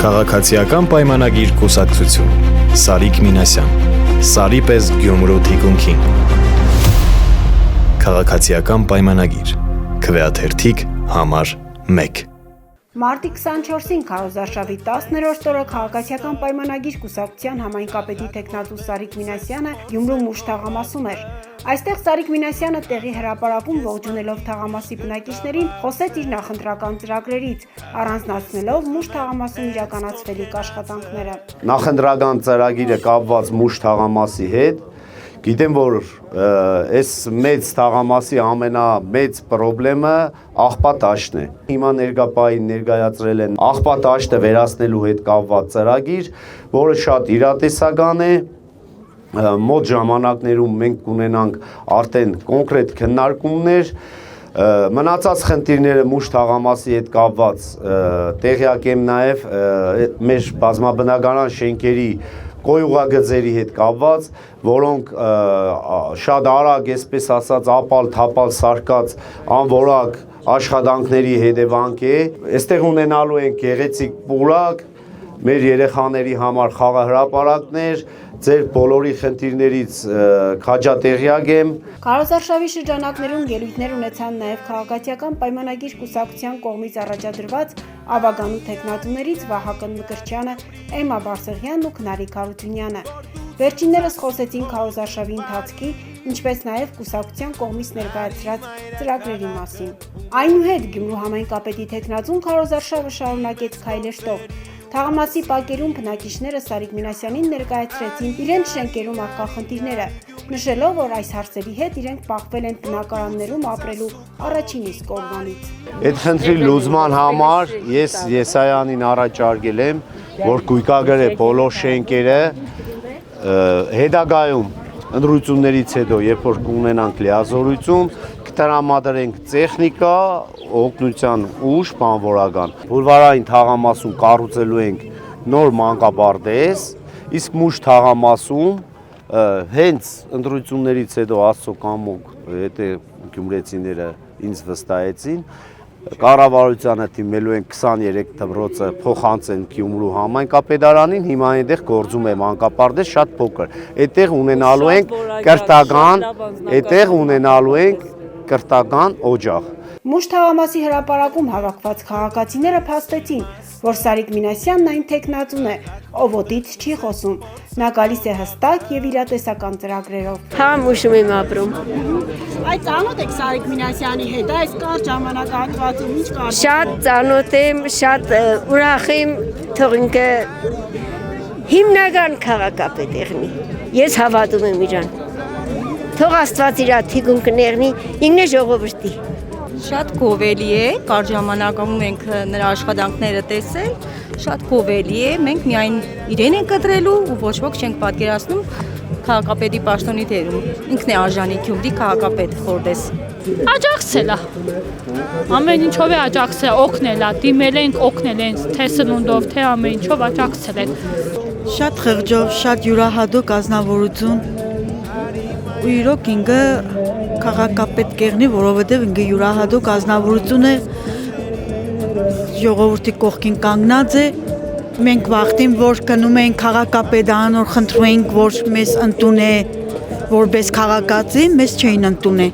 Քաղաքացիական պայմանագիր կուսակցություն Սարիկ Մինասյան Սարի պես Գյումրու թիկունքին Քաղաքացիական պայմանագիր Քվեաթերթիկ համար 1 Մարտի 24-ին քարոզարշավի 10-րդ օրը քաղաքացիական պայմանագիր կուսակցության համայնքապետի տեխնատու Սարիկ Մինասյանը Գյումրու մուշ թաղամասում էր։ Այստեղ Սարիկ Մինասյանը տեղի հրապարակում ողջունելով թաղամասի բնակիչներին խոսեց իր նախընտրական ծրագրերից, առանձնացնելով մուշ թաղամասում իրականացվելիք աշխատանքները։ Նախընտրական ծրագիրը կապված մուշ թաղամասի հետ Գիտեմ, որ այս մեծ թաղամասի ամենամեծ պրոբլեմը աղբատաշտն է։ Հիմա ներկայապահին ներկայացրել են աղբատաշտը վերացնելու հետ կապված ծրագիր, որը շատ իրատեսական է։ Մոտ ժամանակներում մենք կունենանք արդեն կոնկրետ քննարկումներ, մնացած խնդիրները մուշ թաղամասի հետ կապված տեղյակ եմ նաև մեր բազմաբնակարան շենքերի կոյուղագծերի հետ կապված, որոնք շատ արագ, այսպես ասած, ապալ-թապալ սարկած անորակ աշխատանքների հետևանք է։ Այստեղ ունենալու ենք գեղեցիկ պուրակ, մեր երեխաների համար խաղահրապարակներ, ձեր բոլորի խնդիրներից քաջատեղյակ եմ։ Քարոզարշավի շրջանակներում ելույթներ ունեցան նաև քաղաքացիական պայմանագիր կուսակցության կողմից առաջադրված Ավագանու տեխնատուներից Վահագն Մկրտչյանը, Էմմա Բարսեղյանն ու Քնարիկ Հարությունյանը։ Վերջիններս խոսեցին քարոզարշավի ընթացքի, ինչպես նաև կուսակցության կողմից ներկայացրած ծրագրերի մասին։ Այնուհետ Գյումրու համայնքապետի տեխնատուն քարոզարշավը շարունակեց քայլերտով։ Թաղամասի պակերում բնակիչները Սարիկ Մինասյանին ներկայացրեցին իրենց շենքերում առկա խնդիրները, նշելով, որ այս հարցերի հետ իրենք բախվել են բնակարաններում ապրելու առաջին իսկ օրվանից։ Այդ խնդրի լուծման համար ես Եսայանին առաջարկել եմ, որ գույքագրե բոլոր շենքերը հետագայում ընտրություններից հետո, երբ որ կունենանք լիազորություն, կտրամադրենք տեխնիկա, օգնության ուժ, բանվորական։ Բուլվարային թաղամասում կառուցելու ենք նոր մանկապարտեզ, իսկ մուշ թաղամասում հենց ընտրություններից հետո Աստծո կամոք հետո գյումրեցիները ինձ վստահեցին, կառավարությանը դիմելու են 23 դպրոցը փոխանցեն Գյումրու համայնքապետարանին, հիմա այնտեղ գործում է մանկապարտեզ շատ փոքր։ Այդտեղ ունենալու ենք կրթական օջախ։ Մուշ թաղամասի հրապարակում հավաքված քաղաքացիները փաստեցին, որ Սարիկ Մինասյանն այն տեխնատուն է, ով օդից չի խոսում։ Նա գալիս է հստակ եւ իրատեսական ծրագրերով։ Հա, մուշում եմ ապրում։ Այդ ծանոթ եք Սարիկ Մինասյանի հետ, այս կարճ ժամանակահատվածում ինչ կար։ Շատ ծանոթ եմ, շատ ուրախ եմ, թող ինքը հիմնական քաղաքապետ եղնի։ Ես հավատում եմ իրան։ Թող Աստված իր թիկունքը եղնի, ինքն է ժողովրդի։ Շատ գովելի է, կարճ ժամանակում ենք նրա աշխատանքները տեսել, շատ գովելի է, մենք միայն իրեն ենք կտրելու ու ոչ ոք չենք պատկերացնում քաղաքապետի պաշտոնի դերում։ Ինքն է արժանի Գյումրի քաղաքապետ որպես։ Աջակցել է։ Ամեն ինչով է աջակցել, օգնել է, դիմել ենք, օգնել են, թե սնունդով, թե ամեն ինչով աջակցել են։ Շատ խղճով, շատ յուրահատուկ ազնվորություն ու իրոք ինքը քաղաքապետ կեղնի, որովհետև ինքը յուրահատուկ ազնվորություն է, ժողովրդի կողքին կանգնած է։ Մենք վախտին, որ գնում ենք քաղաքապետարան, որ խնդրում ենք, որ մեզ ընդունե որպես քաղաքացի, մեզ չէին ընդունե։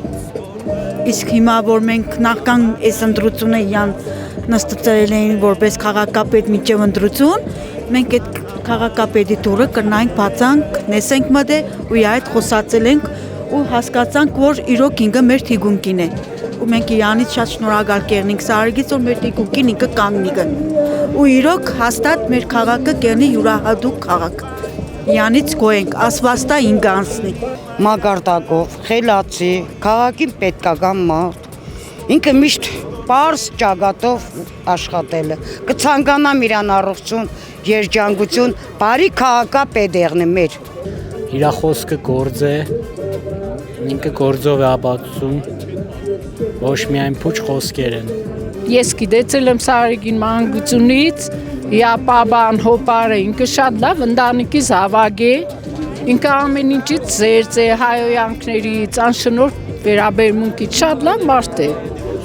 Իսկ հիմա, որ մենք նախքան այս ընտրությունը իրան նստեցրել էին որպես քաղաքապետ միջև ընտրություն, մենք այդ քաղաքապետի տուրը կրնայինք, բացանք, նեսենք մտե ու իր այդ խոսացել ենք ու հասկացանք, որ իրոք ինքը մեր թիկունքին է։ Ու մենք իրանից շատ շնորհակալ կեղնենք Սարիգից, որ մեր թիկունքին ինքը կանգնի գն։ Ու իրոք հաստատ մեր քաղաքը կերնի յուրահատուկ քաղաք։ Իրանից գոհենք, ասվածտա ինքը անցնի։ Մակարդակով, խելացի, քաղաքին պետքական մարդ։ Ինքը միշտ պարզ ճակատով աշխատել է։ Կցանկանամ իրան առողջություն, երջանկություն, բարի քաղաքապետ եղնի մեր։ Իր խոսքը գործ է, ինքը գործով է ապացուցում, ոչ միայն փուչ խոսքեր են։ Ես գիտեցել եմ Սարիկին մանկությունից, պաբան, հոպարը, ինքը շատ լավ ընտանիքի զավակ է, ինքը ամեն ինչից զերծ է, հայոյանքներից, անշնորհ վերաբերմունքից շատ լավ մարդ է։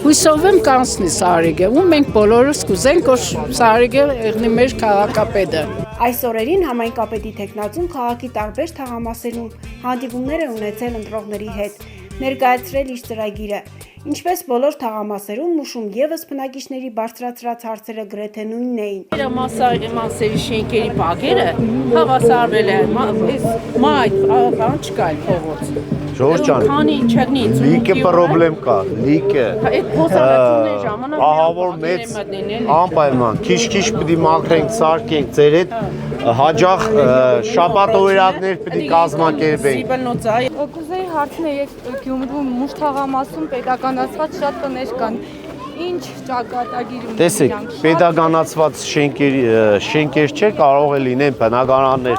Հույսով եմ կանցնի Սարիգը, ու մենք բոլորս կուզենք, որ Սարիգը եղնի մեր քաղաքապետը։ Այս օրերին համայնքապետի տեխնացուն քաղաքի տարբեր թաղամասերում հանդիպումներ է ունեցել ընտրողների հետ, ներկայացրել իր ծրագիրը։ Ինչպես բոլոր թաղամասերում, Մուշում ևս բնակիչների բարձրացրած հարցերը գրեթե նույնն էին։ Մասերի շենքերի բակերը հավասարվել են, մայր բան չկա այլ փողոց։ Ժորժ ջան, Քանի չեղնի, լիքը պրոբլեմ կա, լիքը։ Այդ փոխարինությունների ժամանակ ահավոր մեծ անպայման, քիչ-քիչ պիտի մաքրենք, սարքենք, ձեր հետ հաջող շաբաթօրյակներ պիտի կազմակերպենք։ Կուզեի հարցնել, Գյումրու Մուշ թաղամասում պետականացված շատ տներ կան։ Ինչ ճակատագիր ունեն Տեսեք, պետականացված շենքեր չէ, կարող է լինեն բնակարաններ,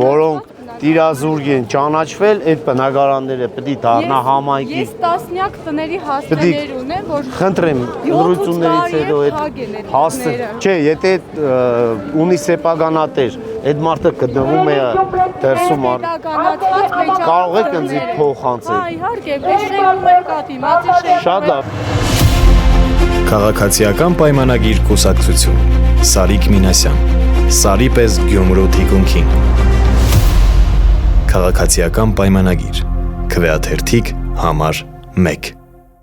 որոնք տիրազուրկ են ճանաչվել, այդ բնակարանները պիտի դառնա համայնքի։ Ես տասնյակ տների հասցեներ ունեմ, որ Խնդրեմ, ընտրություններից հետո այդ հասցե, չէ, եթե ունի սեփականատեր, այդ մարդը գտնվում է դերսում կարող եք ինձ փոխանցել։ Իհարկե, շենքում է կա դիմացի շենքում։ Շատ լավ։ Քաղաքացիական պայմանագիր կուսակցություն Սարիկ Մինասյան Սարի պես Գյումրու թիկունքին Քաղաքացիական պայմանագիր Քվեաթերթիկ համար 1